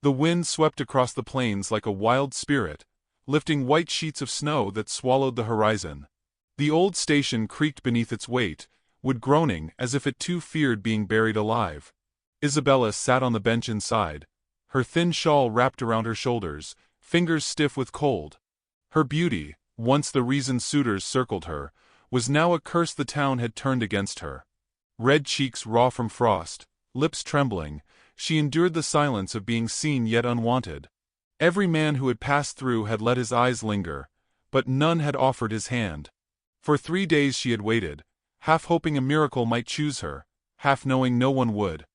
The wind swept across the plains like a wild spirit, lifting white sheets of snow that swallowed the horizon. The old station creaked beneath its weight, wood groaning as if it too feared being buried alive. Isabella sat on the bench inside, her thin shawl wrapped around her shoulders, fingers stiff with cold. Her beauty, once the reason suitors circled her, was now a curse the town had turned against her. Red cheeks raw from frost, lips trembling, she endured the silence of being seen yet unwanted. Every man who had passed through had let his eyes linger, but none had offered his hand. For 3 days she had waited, half hoping a miracle might choose her, half knowing no one would.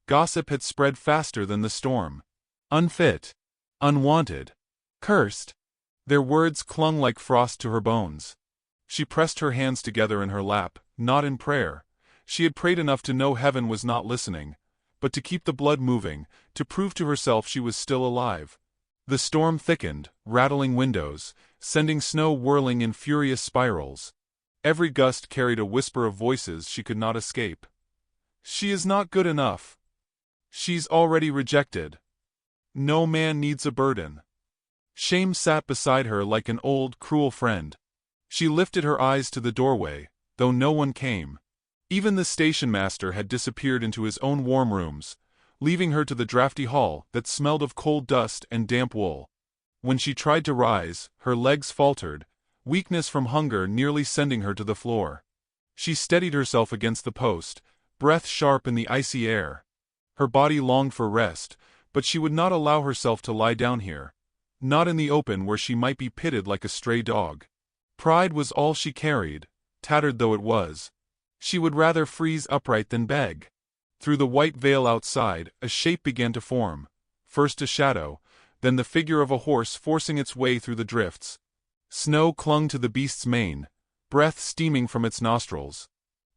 Gossip had spread faster than the storm. Unfit, unwanted, cursed. Their words clung like frost to her bones. She pressed her hands together in her lap, not in prayer. She had prayed enough to know heaven was not listening, but to keep the blood moving, to prove to herself she was still alive. The storm thickened, rattling windows, sending snow whirling in furious spirals. Every gust carried a whisper of voices she could not escape. She is not good enough. She's already rejected. No man needs a burden. Shame sat beside her like an old, cruel friend. She lifted her eyes to the doorway, though no one came. Even the station master had disappeared into his own warm rooms, leaving her to the drafty hall that smelled of coal dust and damp wool. When she tried to rise, her legs faltered, weakness from hunger nearly sending her to the floor. She steadied herself against the post, breath sharp in the icy air. Her body longed for rest, but she would not allow herself to lie down here, not in the open where she might be pitted like a stray dog. Pride was all she carried, tattered though it was. She would rather freeze upright than beg. Through the white veil outside, a shape began to form, first a shadow, then the figure of a horse forcing its way through the drifts. Snow clung to the beast's mane, breath steaming from its nostrils.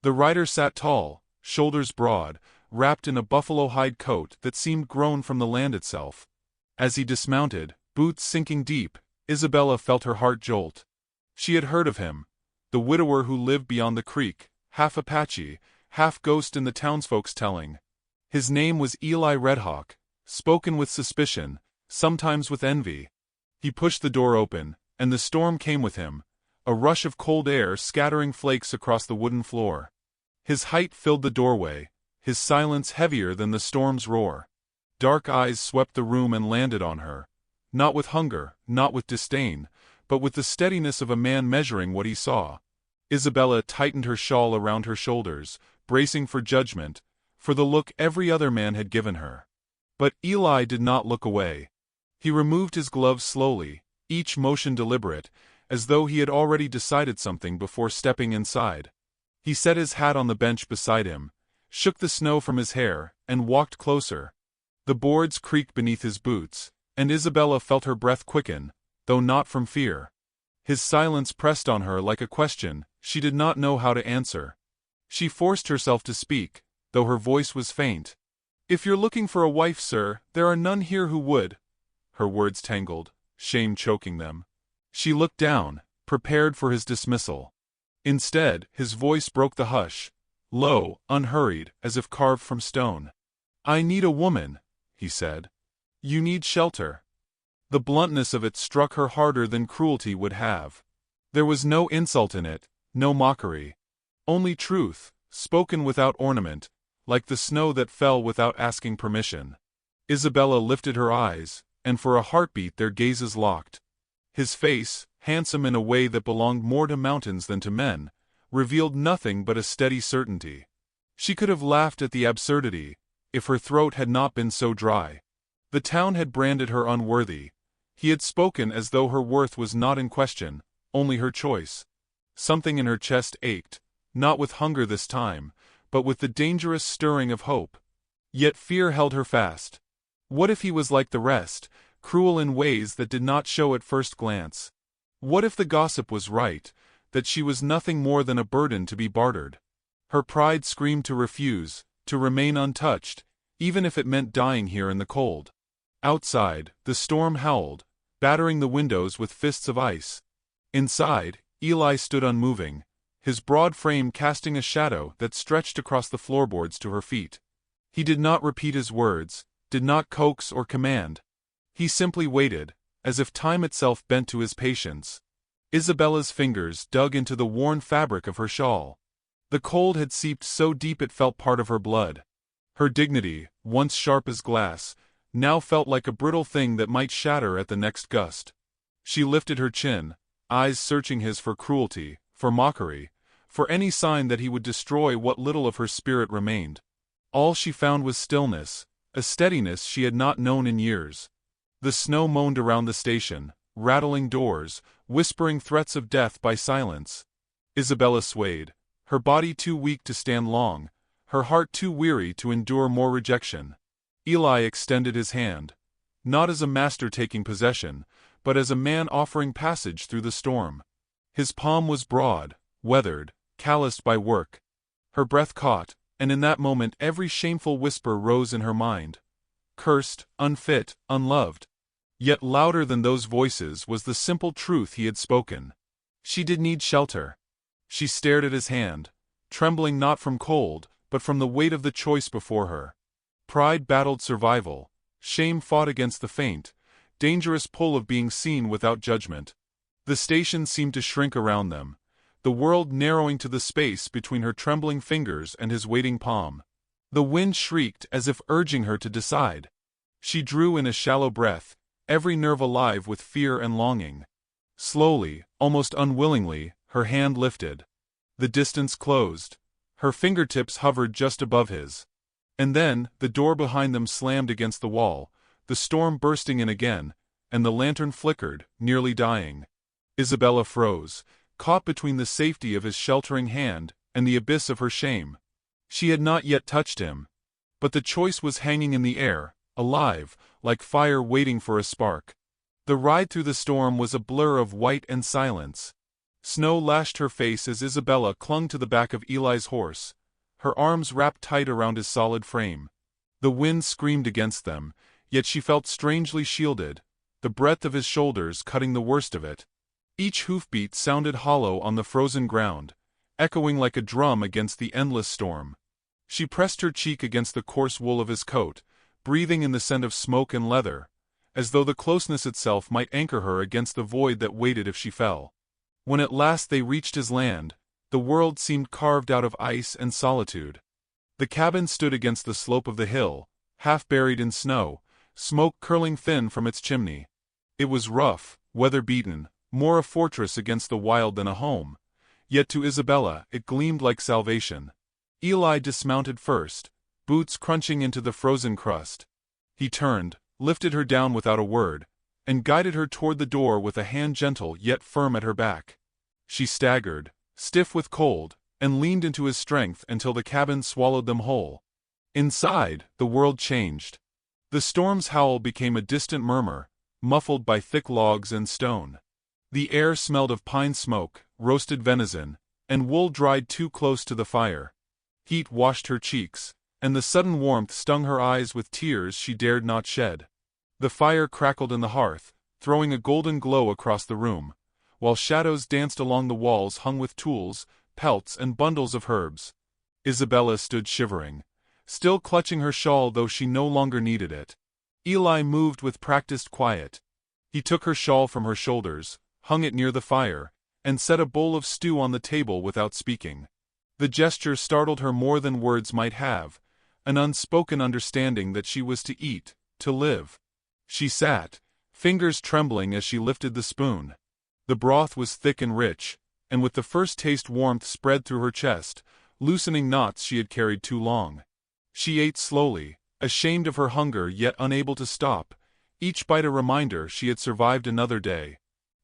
The rider sat tall, shoulders broad, wrapped in a buffalo hide coat that seemed grown from the land itself. As he dismounted, boots sinking deep, Isabella felt her heart jolt. She had heard of him, the widower who lived beyond the creek, half Apache, half ghost in the townsfolk's telling. His name was Eli Redhawk, spoken with suspicion, sometimes with envy. He pushed the door open, and the storm came with him, a rush of cold air scattering flakes across the wooden floor. His height filled the doorway, his silence heavier than the storm's roar. Dark eyes swept the room and landed on her, not with hunger, not with disdain, but with the steadiness of a man measuring what he saw. Isabella tightened her shawl around her shoulders, bracing for judgment, for the look every other man had given her. But Eli did not look away. He removed his gloves slowly, each motion deliberate, as though he had already decided something before stepping inside. He set his hat on the bench beside him, shook the snow from his hair, and walked closer. The boards creaked beneath his boots, and Isabella felt her breath quicken, though not from fear. His silence pressed on her like a question she did not know how to answer. She forced herself to speak, though her voice was faint. "If you're looking for a wife, sir, there are none here who would." Her words tangled, shame choking them. She looked down, prepared for his dismissal. Instead, his voice broke the hush, low, unhurried, as if carved from stone. "I need a woman," he said. "You need shelter." The bluntness of it struck her harder than cruelty would have. There was no insult in it, no mockery. Only truth, spoken without ornament, like the snow that fell without asking permission. Isabella lifted her eyes, and for a heartbeat their gazes locked. His face, handsome in a way that belonged more to mountains than to men, revealed nothing but a steady certainty. She could have laughed at the absurdity, if her throat had not been so dry. The town had branded her unworthy. He had spoken as though her worth was not in question, only her choice. Something in her chest ached, not with hunger this time, but with the dangerous stirring of hope. Yet fear held her fast. What if he was like the rest, cruel in ways that did not show at first glance? What if the gossip was right, that she was nothing more than a burden to be bartered? Her pride screamed to refuse, to remain untouched, even if it meant dying here in the cold. Outside, the storm howled, battering the windows with fists of ice. Inside, Eli stood unmoving, his broad frame casting a shadow that stretched across the floorboards to her feet. He did not repeat his words, did not coax or command. He simply waited, as if time itself bent to his patience. Isabella's fingers dug into the worn fabric of her shawl. The cold had seeped so deep it felt part of her blood. Her dignity, once sharp as glass, now felt like a brittle thing that might shatter at the next gust. She lifted her chin, eyes searching his for cruelty, for mockery, for any sign that he would destroy what little of her spirit remained. All she found was stillness, a steadiness she had not known in years. The snow moaned around the station, rattling doors, whispering threats of death by silence. Isabella swayed, her body too weak to stand long, her heart too weary to endure more rejection. Eli extended his hand, not as a master taking possession, but as a man offering passage through the storm. His palm was broad, weathered, calloused by work. Her breath caught, and in that moment every shameful whisper rose in her mind. Cursed, unfit, unloved. Yet louder than those voices was the simple truth he had spoken. She did need shelter. She stared at his hand, trembling not from cold, but from the weight of the choice before her. Pride battled survival, shame fought against the faint, dangerous pull of being seen without judgment. The station seemed to shrink around them, the world narrowing to the space between her trembling fingers and his waiting palm. The wind shrieked as if urging her to decide. She drew in a shallow breath, every nerve alive with fear and longing. Slowly, almost unwillingly, her hand lifted. The distance closed. Her fingertips hovered just above his. And then, the door behind them slammed against the wall, the storm bursting in again, and the lantern flickered, nearly dying. Isabella froze, caught between the safety of his sheltering hand and the abyss of her shame. She had not yet touched him. But the choice was hanging in the air, alive, like fire waiting for a spark. The ride through the storm was a blur of white and silence. Snow lashed her face as Isabella clung to the back of Eli's horse, her arms wrapped tight around his solid frame. The wind screamed against them, yet she felt strangely shielded, the breadth of his shoulders cutting the worst of it. Each hoofbeat sounded hollow on the frozen ground, echoing like a drum against the endless storm. She pressed her cheek against the coarse wool of his coat, breathing in the scent of smoke and leather, as though the closeness itself might anchor her against the void that waited if she fell. When at last they reached his land, the world seemed carved out of ice and solitude. The cabin stood against the slope of the hill, half buried in snow, smoke curling thin from its chimney. It was rough, weather-beaten, more a fortress against the wild than a home, yet to Isabella it gleamed like salvation. Eli dismounted first, boots crunching into the frozen crust. He turned, lifted her down without a word, and guided her toward the door with a hand gentle yet firm at her back. She staggered, stiff with cold, and leaned into his strength until the cabin swallowed them whole. Inside, the world changed. The storm's howl became a distant murmur, muffled by thick logs and stone. The air smelled of pine smoke, roasted venison, and wool dried too close to the fire. Heat washed her cheeks, and the sudden warmth stung her eyes with tears she dared not shed. The fire crackled in the hearth, throwing a golden glow across the room, while shadows danced along the walls hung with tools, pelts and bundles of herbs. Isabella stood shivering, still clutching her shawl though she no longer needed it. Eli moved with practiced quiet. He took her shawl from her shoulders, hung it near the fire, and set a bowl of stew on the table without speaking. The gesture startled her more than words might have, an unspoken understanding that she was to eat, to live. She sat, fingers trembling as she lifted the spoon. The broth was thick and rich, and with the first taste warmth spread through her chest, loosening knots she had carried too long. She ate slowly, ashamed of her hunger yet unable to stop, each bite a reminder she had survived another day.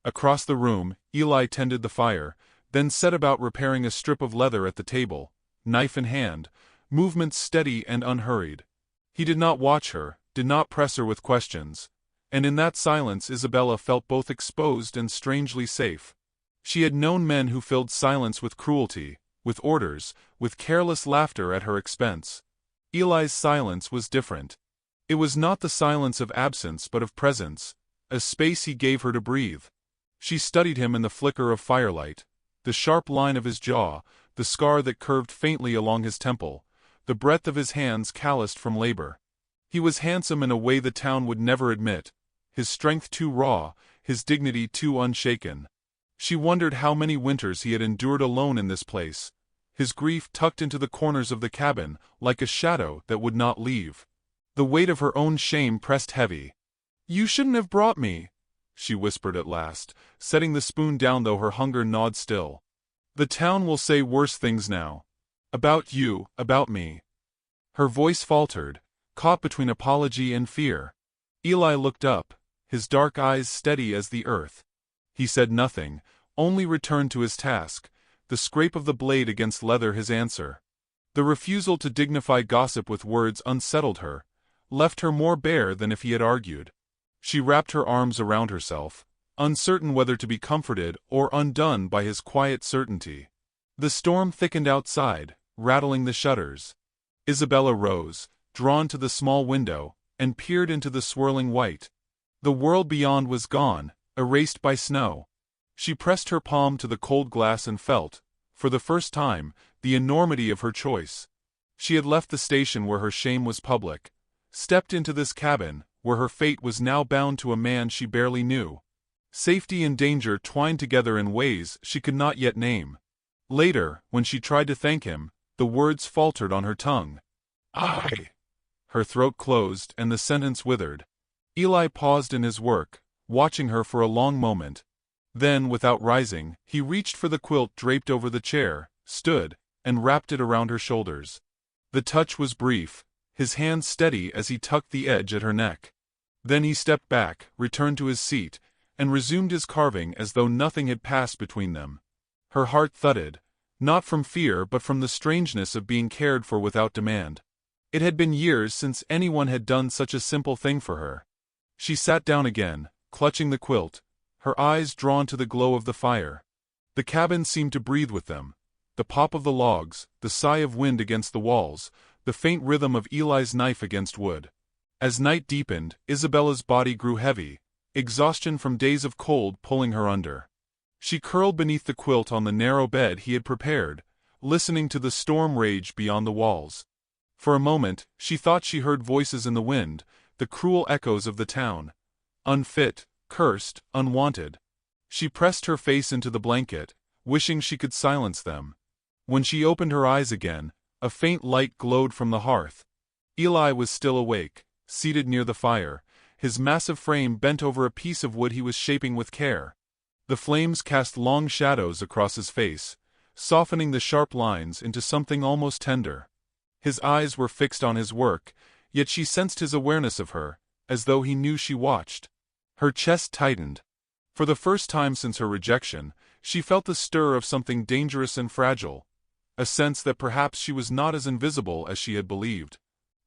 Across the room, Eli tended the fire, then set about repairing a strip of leather at the table, knife in hand, movements steady and unhurried. He did not watch her, did not press her with questions, and in that silence Isabella felt both exposed and strangely safe. She had known men who filled silence with cruelty, with orders, with careless laughter at her expense. Eli's silence was different. It was not the silence of absence but of presence, a space he gave her to breathe. She studied him in the flicker of firelight, the sharp line of his jaw, the scar that curved faintly along his temple, the breadth of his hands calloused from labor. He was handsome in a way the town would never admit, his strength too raw, his dignity too unshaken. She wondered how many winters he had endured alone in this place, his grief tucked into the corners of the cabin like a shadow that would not leave. The weight of her own shame pressed heavy. "You shouldn't have brought me," she whispered at last, setting the spoon down though her hunger gnawed still. "The town will say worse things now. About you, about me." Her voice faltered, caught between apology and fear. Eli looked up, his dark eyes steady as the earth. He said nothing, only returned to his task, the scrape of the blade against leather his answer. The refusal to dignify gossip with words unsettled her, left her more bare than if he had argued. She wrapped her arms around herself, uncertain whether to be comforted or undone by his quiet certainty. The storm thickened outside, rattling the shutters. Isabella rose, drawn to the small window, and peered into the swirling white. The world beyond was gone, erased by snow. She pressed her palm to the cold glass and felt, for the first time, the enormity of her choice. She had left the station where her shame was public, stepped into this cabin, where her fate was now bound to a man she barely knew. Safety and danger twined together in ways she could not yet name. Later, when she tried to thank him, the words faltered on her tongue. "I." Her throat closed and the sentence withered. Eli paused in his work, watching her for a long moment. Then, without rising, he reached for the quilt draped over the chair, stood, and wrapped it around her shoulders. The touch was brief, his hand steady as he tucked the edge at her neck. Then he stepped back, returned to his seat, and resumed his carving as though nothing had passed between them. Her heart thudded, not from fear but from the strangeness of being cared for without demand. It had been years since anyone had done such a simple thing for her. She sat down again, clutching the quilt, her eyes drawn to the glow of the fire. The cabin seemed to breathe with them. The pop of the logs, the sigh of wind against the walls, the faint rhythm of Eli's knife against wood. As night deepened, Isabella's body grew heavy, exhaustion from days of cold pulling her under. She curled beneath the quilt on the narrow bed he had prepared, listening to the storm rage beyond the walls. For a moment, she thought she heard voices in the wind, the cruel echoes of the town. Unfit, cursed, unwanted. She pressed her face into the blanket, wishing she could silence them. When she opened her eyes again, a faint light glowed from the hearth. Eli was still awake, seated near the fire, his massive frame bent over a piece of wood he was shaping with care. The flames cast long shadows across his face, softening the sharp lines into something almost tender. His eyes were fixed on his work, yet she sensed his awareness of her, as though he knew she watched. Her chest tightened. For the first time since her rejection, she felt the stir of something dangerous and fragile, a sense that perhaps she was not as invisible as she had believed.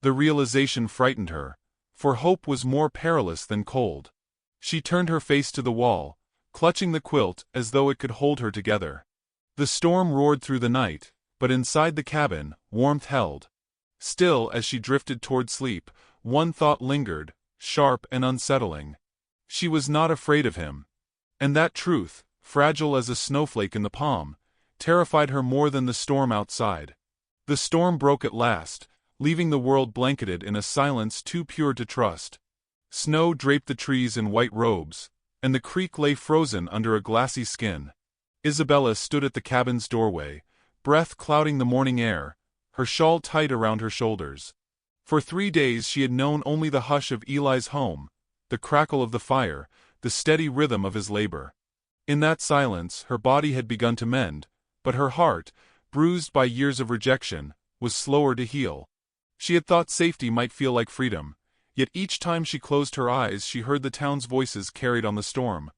The realization frightened her, for hope was more perilous than cold. She turned her face to the wall, clutching the quilt as though it could hold her together. The storm roared through the night, but inside the cabin, warmth held. Still, as she drifted toward sleep, one thought lingered, sharp and unsettling. She was not afraid of him. And that truth, fragile as a snowflake in the palm, terrified her more than the storm outside. The storm broke at last, leaving the world blanketed in a silence too pure to trust. Snow draped the trees in white robes, and the creek lay frozen under a glassy skin. Isabella stood at the cabin's doorway, breath clouding the morning air, her shawl tight around her shoulders. For 3 days she had known only the hush of Eli's home, the crackle of the fire, the steady rhythm of his labor. In that silence her body had begun to mend, but her heart, bruised by years of rejection, was slower to heal. She had thought safety might feel like freedom, yet each time she closed her eyes she heard the town's voices carried on the storm.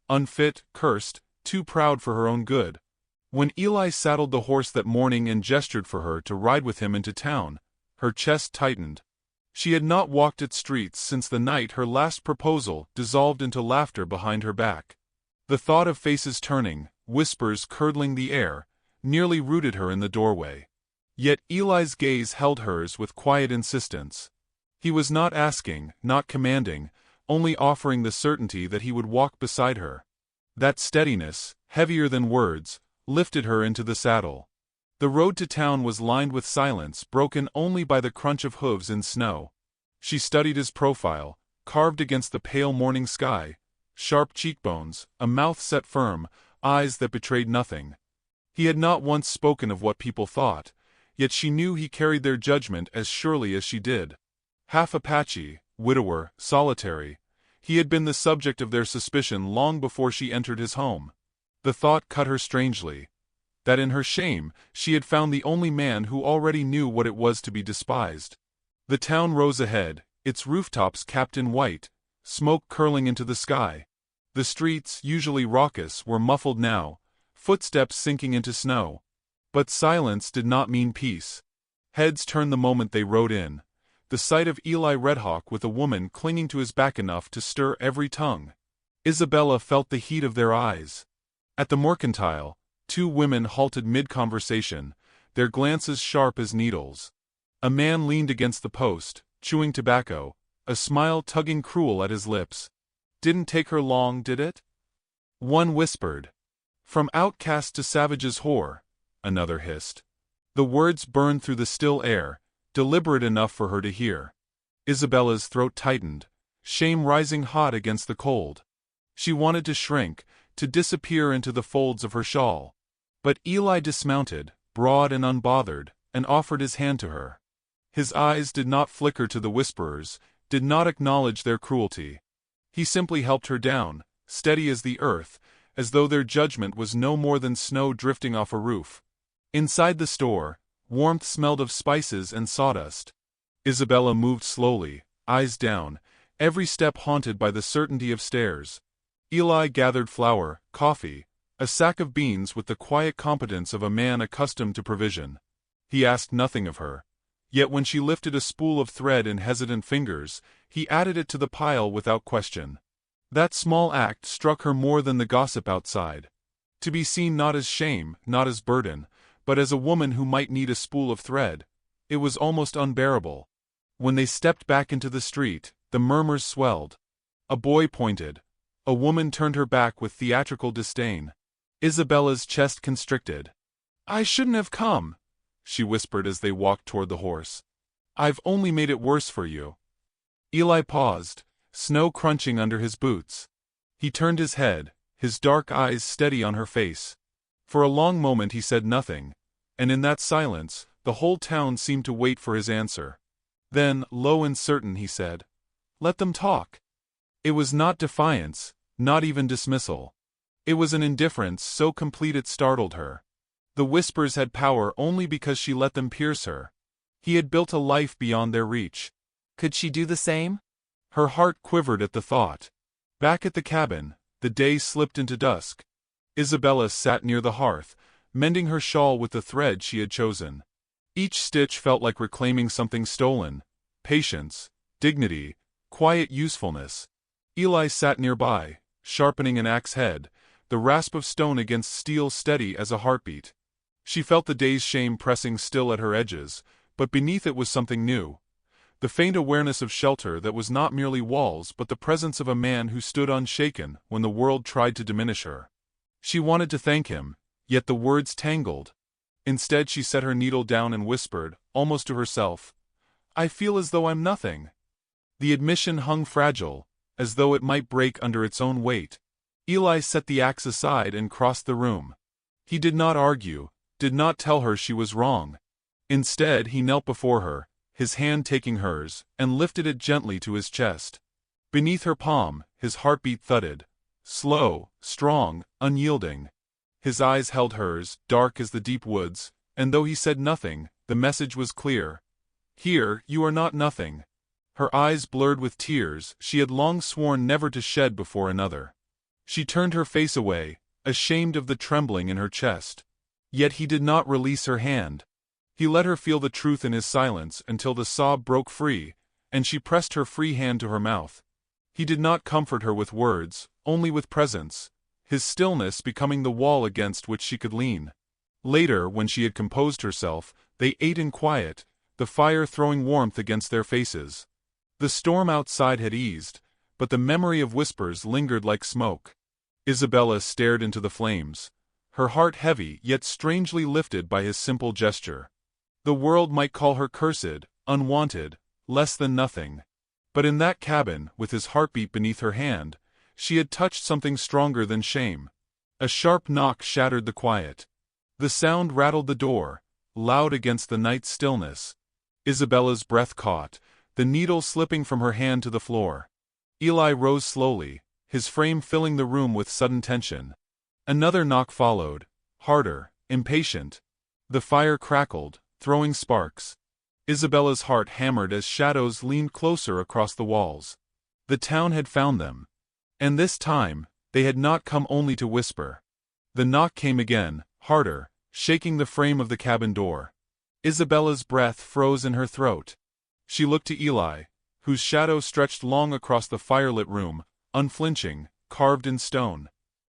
Unfit, cursed, too proud for her own good. When Eli saddled the horse that morning and gestured for her to ride with him into town, her chest tightened. She had not walked its streets since the night her last proposal dissolved into laughter behind her back. The thought of faces turning, whispers curdling the air, nearly rooted her in the doorway. Yet Eli's gaze held hers with quiet insistence. He was not asking, not commanding, only offering the certainty that he would walk beside her. That steadiness, heavier than words, lifted her into the saddle. The road to town was lined with silence broken only by the crunch of hooves in snow. She studied his profile, carved against the pale morning sky, sharp cheekbones, a mouth set firm, eyes that betrayed nothing. He had not once spoken of what people thought, yet she knew he carried their judgment as surely as she did. Half Apache, widower, solitary, he had been the subject of their suspicion long before she entered his home. The thought cut her strangely, that in her shame she had found the only man who already knew what it was to be despised. The town rose ahead, its rooftops capped in white, smoke curling into the sky. The streets, usually raucous, were muffled now, footsteps sinking into snow. But silence did not mean peace. Heads turned the moment they rode in. The sight of Eli Redhawk with a woman clinging to his back enough to stir every tongue. Isabella felt the heat of their eyes. At the Mercantile, two women halted mid-conversation, their glances sharp as needles. A man leaned against the post, chewing tobacco, a smile tugging cruel at his lips. "Didn't take her long, did it?" One whispered. "From outcast to savage's whore," another hissed. The words burned through the still air, deliberate enough for her to hear. Isabella's throat tightened, shame rising hot against the cold. She wanted to shrink, to disappear into the folds of her shawl. But Eli dismounted, broad and unbothered, and offered his hand to her. His eyes did not flicker to the whisperers, did not acknowledge their cruelty. He simply helped her down, steady as the earth, as though their judgment was no more than snow drifting off a roof. Inside the store, warmth smelled of spices and sawdust. Isabella moved slowly, eyes down, every step haunted by the certainty of stairs. Eli gathered flour, coffee, a sack of beans with the quiet competence of a man accustomed to provision. He asked nothing of her. Yet when she lifted a spool of thread in hesitant fingers, he added it to the pile without question. That small act struck her more than the gossip outside. To be seen not as shame, not as burden, but as a woman who might need a spool of thread, it was almost unbearable. When they stepped back into the street, the murmurs swelled. A boy pointed. A woman turned her back with theatrical disdain. Isabella's chest constricted. "I shouldn't have come," she whispered as they walked toward the horse. "I've only made it worse for you." Eli paused, snow crunching under his boots. He turned his head, his dark eyes steady on her face. For a long moment he said nothing, and in that silence, the whole town seemed to wait for his answer. Then, low and certain, he said, "Let them talk." It was not defiance, not even dismissal. It was an indifference so complete it startled her. The whispers had power only because she let them pierce her. He had built a life beyond their reach. Could she do the same? Her heart quivered at the thought. Back at the cabin, the day slipped into dusk. Isabella sat near the hearth, mending her shawl with the thread she had chosen. Each stitch felt like reclaiming something stolen: patience, dignity, quiet usefulness. Eli sat nearby, sharpening an axe head, the rasp of stone against steel steady as a heartbeat. She felt the day's shame pressing still at her edges, but beneath it was something new. The faint awareness of shelter that was not merely walls but the presence of a man who stood unshaken when the world tried to diminish her. She wanted to thank him, yet the words tangled. Instead she set her needle down and whispered, almost to herself, "I feel as though I'm nothing." The admission hung fragile, as though it might break under its own weight. Eli set the axe aside and crossed the room. He did not argue, did not tell her she was wrong. Instead he knelt before her, his hand taking hers, and lifted it gently to his chest. Beneath her palm, his heartbeat thudded. Slow, strong, unyielding. His eyes held hers, dark as the deep woods, and though he said nothing, the message was clear. "Here, you are not nothing." Her eyes blurred with tears she had long sworn never to shed before another. She turned her face away, ashamed of the trembling in her chest. Yet he did not release her hand. He let her feel the truth in his silence until the sob broke free, and she pressed her free hand to her mouth. He did not comfort her with words, only with presence, his stillness becoming the wall against which she could lean. Later, when she had composed herself, they ate in quiet, the fire throwing warmth against their faces. The storm outside had eased, but the memory of whispers lingered like smoke. Isabella stared into the flames, her heart heavy yet strangely lifted by his simple gesture. The world might call her cursed, unwanted, less than nothing. But in that cabin, with his heartbeat beneath her hand, she had touched something stronger than shame. A sharp knock shattered the quiet. The sound rattled the door, loud against the night's stillness. Isabella's breath caught, the needle slipping from her hand to the floor. Eli rose slowly, his frame filling the room with sudden tension. Another knock followed, harder, impatient. The fire crackled, throwing sparks. Isabella's heart hammered as shadows leaned closer across the walls. The town had found them. And this time, they had not come only to whisper. The knock came again, harder, shaking the frame of the cabin door. Isabella's breath froze in her throat. She looked to Eli, whose shadow stretched long across the firelit room, unflinching, carved in stone.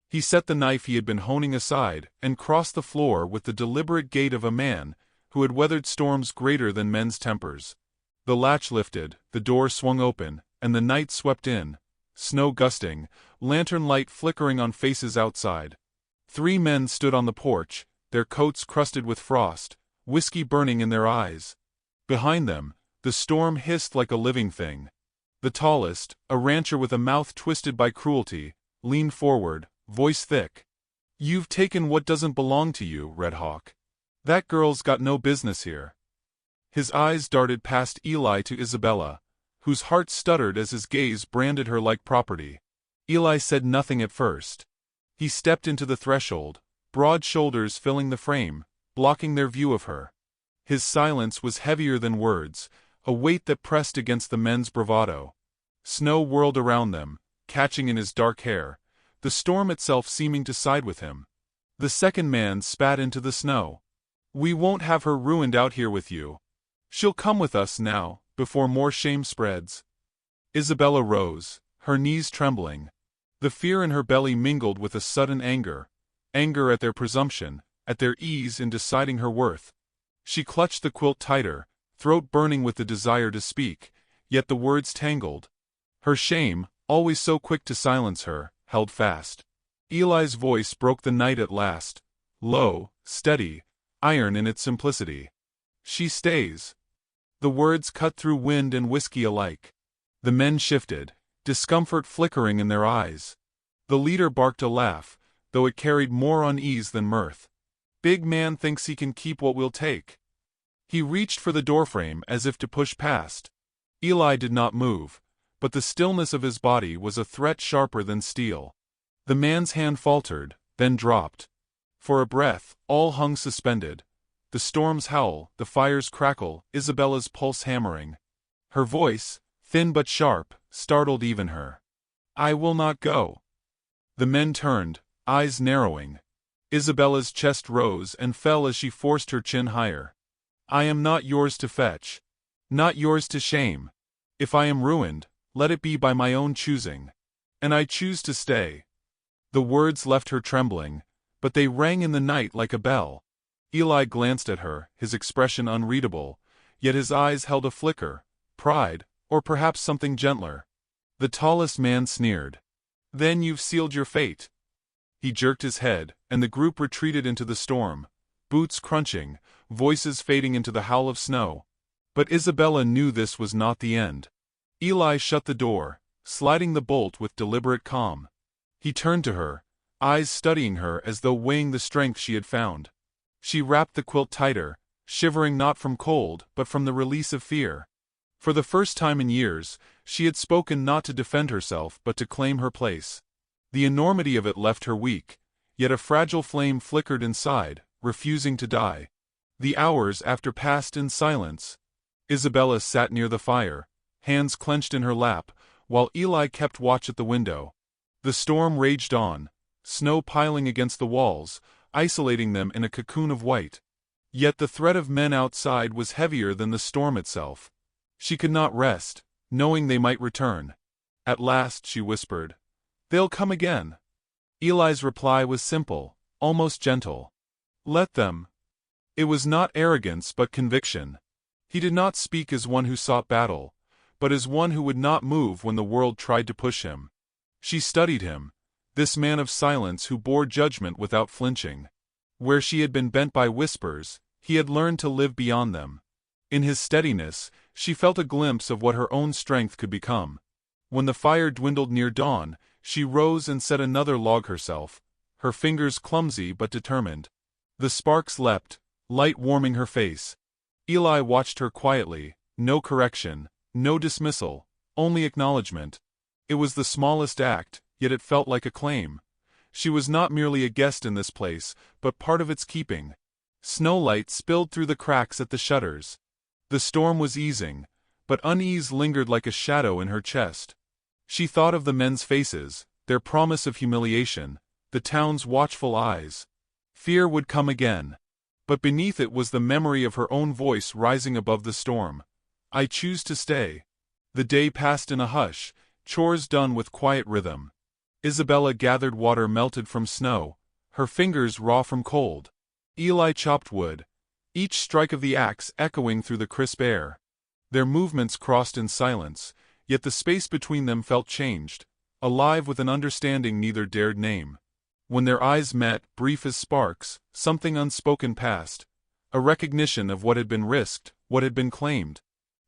He set the knife he had been honing aside and crossed the floor with the deliberate gait of a man who had weathered storms greater than men's tempers. The latch lifted, the door swung open, and the night swept in, snow gusting, lantern light flickering on faces outside. 3 men stood on the porch, their coats crusted with frost, whiskey burning in their eyes. Behind them, the storm hissed like a living thing. The tallest, a rancher with a mouth twisted by cruelty, leaned forward, voice thick. "You've taken what doesn't belong to you, Red Hawk. That girl's got no business here." His eyes darted past Eli to Isabella, whose heart stuttered as his gaze branded her like property. Eli said nothing at first. He stepped into the threshold, broad shoulders filling the frame, blocking their view of her. His silence was heavier than words, a weight that pressed against the men's bravado. Snow whirled around them, catching in his dark hair, the storm itself seeming to side with him. The second man spat into the snow. "We won't have her ruined out here with you. She'll come with us now, before more shame spreads." Isabella rose, her knees trembling. The fear in her belly mingled with a sudden anger at their presumption, at their ease in deciding her worth. She clutched the quilt tighter, throat burning with the desire to speak, yet the words tangled. Her shame, always so quick to silence her, held fast. Eli's voice broke the night at last, low, steady, iron in its simplicity. "She stays." The words cut through wind and whiskey alike. The men shifted, discomfort flickering in their eyes. The leader barked a laugh, though it carried more unease than mirth. "Big man thinks he can keep what we'll take." He reached for the doorframe as if to push past. Eli did not move, but the stillness of his body was a threat sharper than steel. The man's hand faltered, then dropped. For a breath, all hung suspended. The storm's howl, the fire's crackle, Isabella's pulse hammering. Her voice, thin but sharp, startled even her. "I will not go." The men turned, eyes narrowing. Isabella's chest rose and fell as she forced her chin higher. "I am not yours to fetch. Not yours to shame. If I am ruined, let it be by my own choosing. And I choose to stay." The words left her trembling, but they rang in the night like a bell. Eli glanced at her, his expression unreadable, yet his eyes held a flicker, pride, or perhaps something gentler. The tallest man sneered. "Then you've sealed your fate." He jerked his head, and the group retreated into the storm, boots crunching, voices fading into the howl of snow. But Isabella knew this was not the end. Eli shut the door, sliding the bolt with deliberate calm. He turned to her, eyes studying her as though weighing the strength she had found. She wrapped the quilt tighter, shivering not from cold but from the release of fear. For the first time in years, she had spoken not to defend herself but to claim her place. The enormity of it left her weak, yet a fragile flame flickered inside, refusing to die. The hours after passed in silence. Isabella sat near the fire, hands clenched in her lap, while Eli kept watch at the window. The storm raged on, snow piling against the walls, isolating them in a cocoon of white. Yet the threat of men outside was heavier than the storm itself. She could not rest, knowing they might return. At last, she whispered, "They'll come again." Eli's reply was simple, almost gentle. "Let them." It was not arrogance but conviction. He did not speak as one who sought battle, but as one who would not move when the world tried to push him. She studied him, this man of silence who bore judgment without flinching. Where she had been bent by whispers, he had learned to live beyond them. In his steadiness, She felt a glimpse of what her own strength could become. When the fire dwindled near dawn, she rose and set another log herself, her fingers clumsy but determined. The sparks leapt, light warming her face. Eli watched her quietly, no correction, no dismissal, only acknowledgement. It was the smallest act, yet it felt like a claim. She was not merely a guest in this place, but part of its keeping. Snowlight spilled through the cracks at the shutters. The storm was easing, but unease lingered like a shadow in her chest. She thought of the men's faces, their promise of humiliation, the town's watchful eyes. Fear would come again. But beneath it was the memory of her own voice rising above the storm. I choose to stay. The day passed in a hush, chores done with quiet rhythm. Isabella gathered water melted from snow, her fingers raw from cold. Eli chopped wood, each strike of the axe echoing through the crisp air. Their movements crossed in silence, yet the space between them felt changed, alive with an understanding neither dared name. When their eyes met, brief as sparks, something unspoken passed, a recognition of what had been risked, what had been claimed.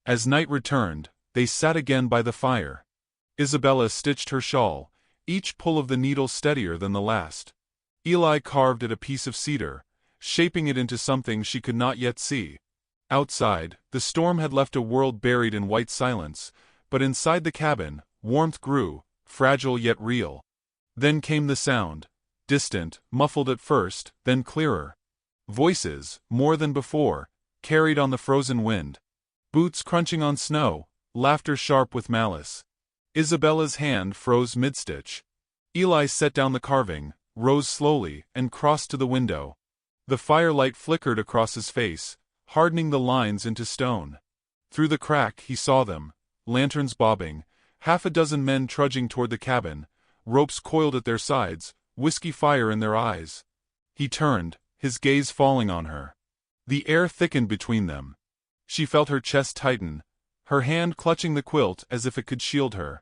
As night returned, they sat again by the fire. Isabella stitched her shawl, each pull of the needle steadier than the last. Eli carved at a piece of cedar, shaping it into something she could not yet see. Outside, the storm had left a world buried in white silence, but inside the cabin, warmth grew, fragile yet real. Then came the sound, distant, muffled at first, then clearer. Voices, more than before, carried on the frozen wind. Boots crunching on snow, laughter sharp with malice. Isabella's hand froze mid-stitch. Eli set down the carving, rose slowly, and crossed to the window. The firelight flickered across his face, hardening the lines into stone. Through the crack he saw them, lanterns bobbing, half a dozen men trudging toward the cabin, ropes coiled at their sides, whiskey fire in their eyes. He turned, his gaze falling on her. The air thickened between them. She felt her chest tighten, her hand clutching the quilt as if it could shield her.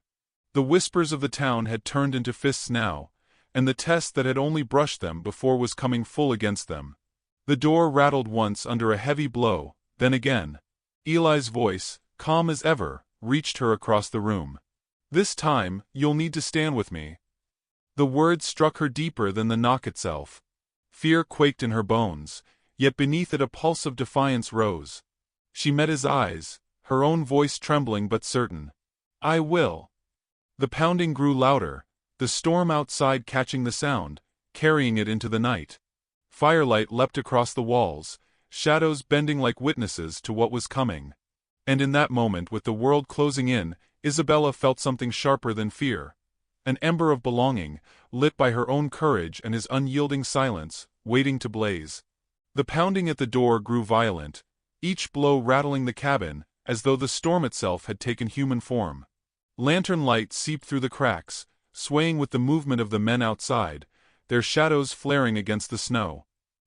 The whispers of the town had turned into fists now, and the test that had only brushed them before was coming full against them. The door rattled once under a heavy blow, then again. Eli's voice, calm as ever, reached her across the room. "This time, you'll need to stand with me." The words struck her deeper than the knock itself. Fear quaked in her bones, yet beneath it a pulse of defiance rose. She met his eyes, her own voice trembling but certain. "I will." The pounding grew louder, the storm outside catching the sound, carrying it into the night. Firelight leapt across the walls, shadows bending like witnesses to what was coming. And in that moment, with the world closing in, Isabella felt something sharper than fear. An ember of belonging, lit by her own courage and his unyielding silence, waiting to blaze. The pounding at the door grew violent, each blow rattling the cabin, as though the storm itself had taken human form. Lantern light seeped through the cracks, swaying with the movement of the men outside, their shadows flaring against the snow.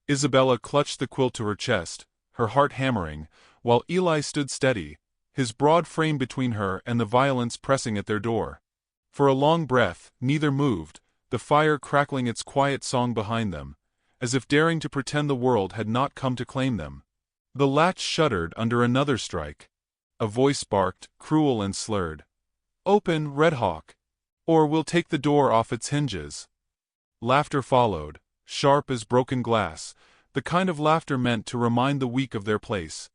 Isabella clutched the quilt to her chest, her heart hammering, while Eli stood steady, his broad frame between her and the violence pressing at their door. For a long breath, neither moved, the fire crackling its quiet song behind them, as if daring to pretend the world had not come to claim them. The latch shuddered under another strike. A voice barked, cruel and slurred. "Open, Red Hawk, or we'll take the door off its hinges." Laughter followed, sharp as broken glass, the kind of laughter meant to remind the weak of their place.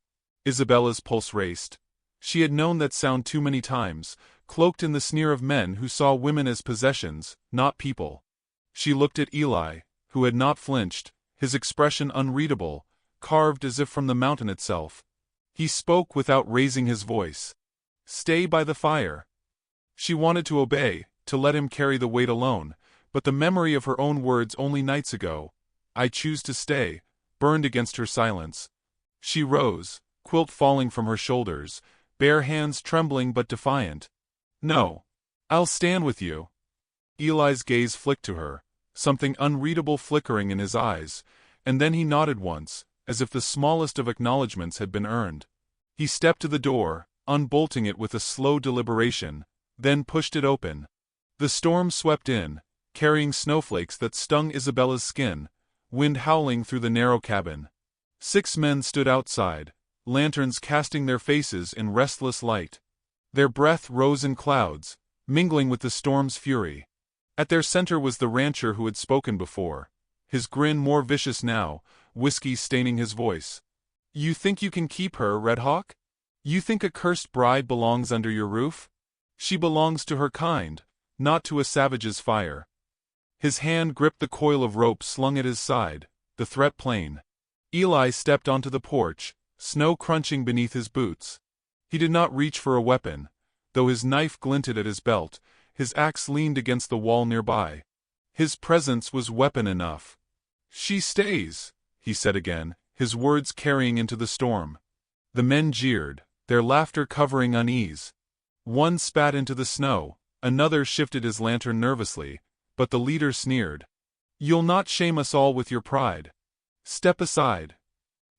Isabella's pulse raced. She had known that sound too many times, cloaked in the sneer of men who saw women as possessions, not people. She looked at Eli, who had not flinched, his expression unreadable, carved as if from the mountain itself. He spoke without raising his voice. "Stay by the fire." She wanted to obey, to let him carry the weight alone, but the memory of her own words only nights ago, "I choose to stay," burned against her silence. She rose, quilt falling from her shoulders, bare hands trembling but defiant. "No. I'll stand with you." Eli's gaze flicked to her, something unreadable flickering in his eyes, and then he nodded once, as if the smallest of acknowledgments had been earned. He stepped to the door, unbolting it with a slow deliberation, then pushed it open. The storm swept in, carrying snowflakes that stung Isabella's skin, wind howling through the narrow cabin. 6 men stood outside, lanterns casting their faces in restless light. Their breath rose in clouds, mingling with the storm's fury. At their center was the rancher who had spoken before, his grin more vicious now, whiskey staining his voice. "You think you can keep her, Red Hawk? You think a cursed bride belongs under your roof? She belongs to her kind, not to a savage's fire." His hand gripped the coil of rope slung at his side, the threat plain. Eli stepped onto the porch, snow crunching beneath his boots. He did not reach for a weapon, though his knife glinted at his belt, his axe leaned against the wall nearby. His presence was weapon enough. "She stays," he said again, his words carrying into the storm. The men jeered, their laughter covering unease. One spat into the snow, another shifted his lantern nervously, but the leader sneered. "You'll not shame us all with your pride. Step aside."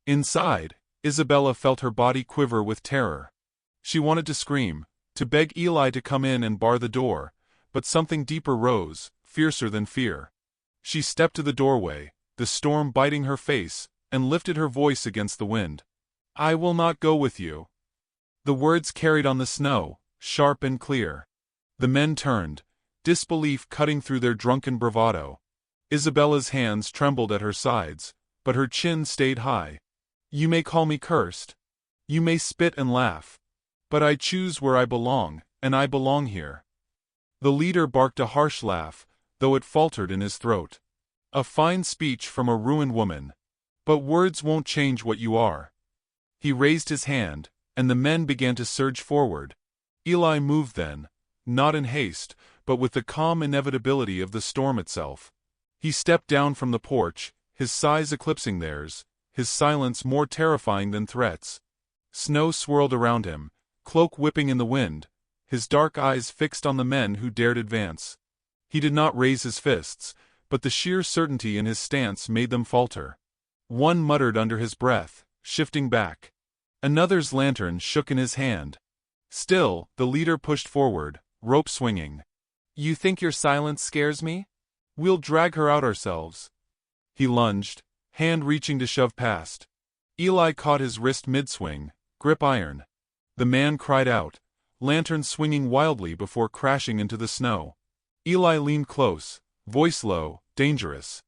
Inside, Isabella felt her body quiver with terror. She wanted to scream, to beg Eli to come in and bar the door, but something deeper rose, fiercer than fear. She stepped to the doorway, the storm biting her face, and lifted her voice against the wind. "I will not go with you." The words carried on the snow, sharp and clear. The men turned, disbelief cutting through their drunken bravado. Isabella's hands trembled at her sides, but her chin stayed high. "You may call me cursed. You may spit and laugh. But I choose where I belong, and I belong here." The leader barked a harsh laugh, though it faltered in his throat. "A fine speech from a ruined woman. But words won't change what you are." He raised his hand, and the men began to surge forward. Eli moved then, not in haste, but with the calm inevitability of the storm itself. He stepped down from the porch, his size eclipsing theirs, his silence more terrifying than threats. Snow swirled around him, cloak whipping in the wind, his dark eyes fixed on the men who dared advance. He did not raise his fists, but the sheer certainty in his stance made them falter. One muttered under his breath, shifting back. Another's lantern shook in his hand. Still, the leader pushed forward, rope swinging. "You think your silence scares me? We'll drag her out ourselves." He lunged, hand reaching to shove past. Eli caught his wrist mid-swing, grip iron. The man cried out, lantern swinging wildly before crashing into the snow. Eli leaned close, voice low, dangerous.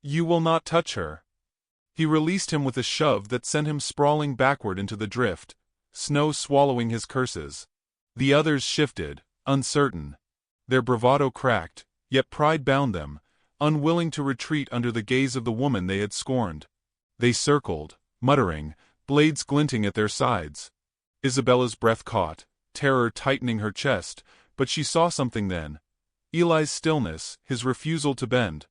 "You will not touch her." He released him with a shove that sent him sprawling backward into the drift, snow swallowing his curses. The others shifted, uncertain. Their bravado cracked, yet pride bound them, unwilling to retreat under the gaze of the woman they had scorned. They circled, muttering, blades glinting at their sides. Isabella's breath caught, terror tightening her chest, but she saw something then. Eli's stillness, his refusal to bend.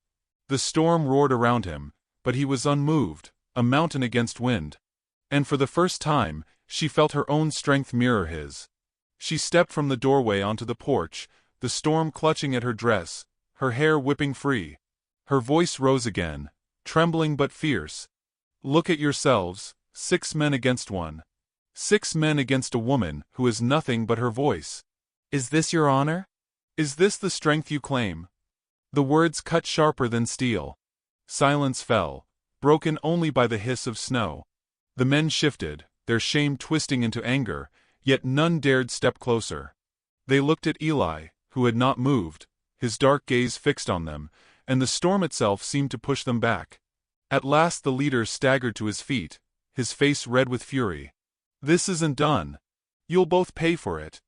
The storm roared around him, but he was unmoved, a mountain against wind. And for the first time, she felt her own strength mirror his. She stepped from the doorway onto the porch, the storm clutching at her dress, her hair whipping free. Her voice rose again, trembling but fierce. "Look at yourselves, 6 men against one. 6 men against a woman who is nothing but her voice. Is this your honor? Is this the strength you claim?" The words cut sharper than steel. Silence fell, broken only by the hiss of snow. The men shifted, their shame twisting into anger, yet none dared step closer. They looked at Eli, who had not moved, his dark gaze fixed on them, and the storm itself seemed to push them back. At last the leader staggered to his feet, his face red with fury. "This isn't done. You'll both pay for it."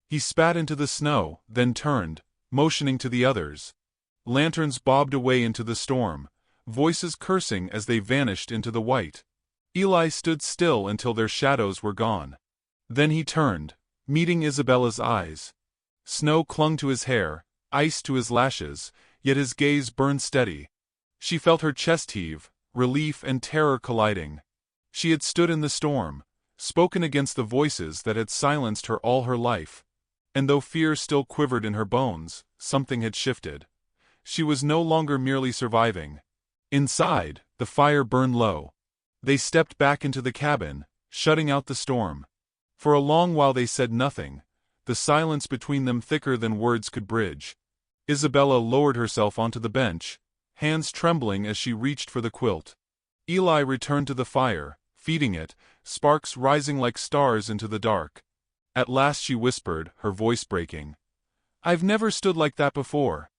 He spat into the snow, then turned, motioning to the others. Lanterns bobbed away into the storm, voices cursing as they vanished into the white. Eli stood still until their shadows were gone. Then he turned, meeting Isabella's eyes. Snow clung to his hair, ice to his lashes, yet his gaze burned steady. She felt her chest heave, relief and terror colliding. She had stood in the storm, spoken against the voices that had silenced her all her life. And though fear still quivered in her bones, something had shifted. She was no longer merely surviving. Inside, the fire burned low. They stepped back into the cabin, shutting out the storm. For a long while they said nothing, the silence between them thicker than words could bridge. Isabella lowered herself onto the bench, hands trembling as she reached for the quilt. Eli returned to the fire, feeding it, sparks rising like stars into the dark. At last she whispered, her voice breaking. "I've never stood like that before.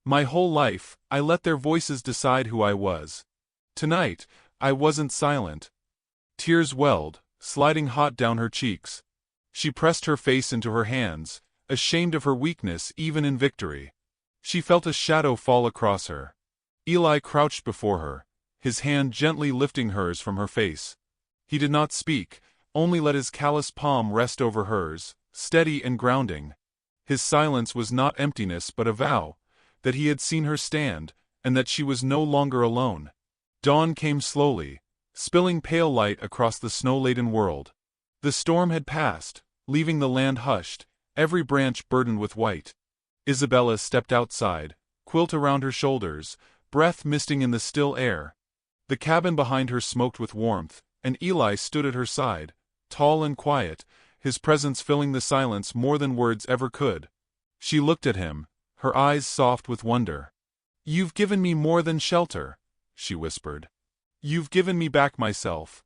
My whole life, I let their voices decide who I was. Tonight, I wasn't silent." Tears welled, sliding hot down her cheeks. She pressed her face into her hands, ashamed of her weakness even in victory. She felt a shadow fall across her. Eli crouched before her, his hand gently lifting hers from her face. He did not speak, only let his callous palm rest over hers, steady and grounding. His silence was not emptiness but a vow, that he had seen her stand, and that she was no longer alone. Dawn came slowly, spilling pale light across the snow-laden world. The storm had passed, leaving the land hushed, every branch burdened with white. Isabella stepped outside, quilt around her shoulders, breath misting in the still air. The cabin behind her smoked with warmth, and Eli stood at her side, tall and quiet, his presence filling the silence more than words ever could. She looked at him, her eyes soft with wonder. "You've given me more than shelter," she whispered. "You've given me back myself."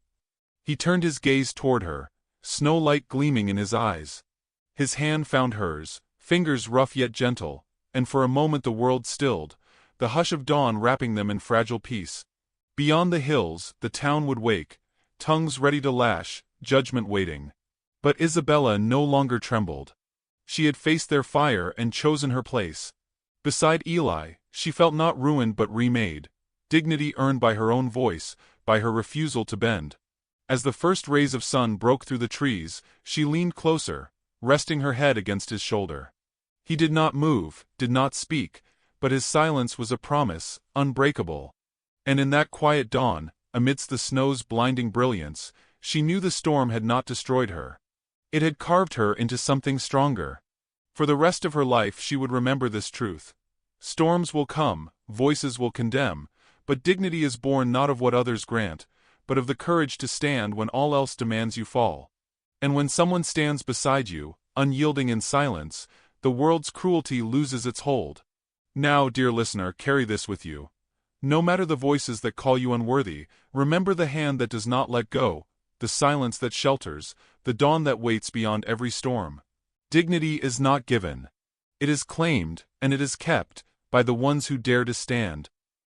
He turned his gaze toward her, snow light gleaming in his eyes. His hand found hers, fingers rough yet gentle, and for a moment the world stilled, the hush of dawn wrapping them in fragile peace. Beyond the hills, the town would wake, tongues ready to lash, judgment waiting. But Isabella no longer trembled. She had faced their fire and chosen her place. Beside Eli, she felt not ruined but remade, dignity earned by her own voice, by her refusal to bend. As the first rays of sun broke through the trees, she leaned closer, resting her head against his shoulder. He did not move, did not speak, but his silence was a promise, unbreakable. And in that quiet dawn, amidst the snow's blinding brilliance, she knew the storm had not destroyed her. It had carved her into something stronger. For the rest of her life she would remember this truth. Storms will come, voices will condemn, but dignity is born not of what others grant, but of the courage to stand when all else demands you fall. And when someone stands beside you, unyielding in silence, the world's cruelty loses its hold. Now, dear listener, carry this with you. No matter the voices that call you unworthy, remember the hand that does not let go, the silence that shelters, the dawn that waits beyond every storm. Dignity is not given. It is claimed, and it is kept, by the ones who dare to stand.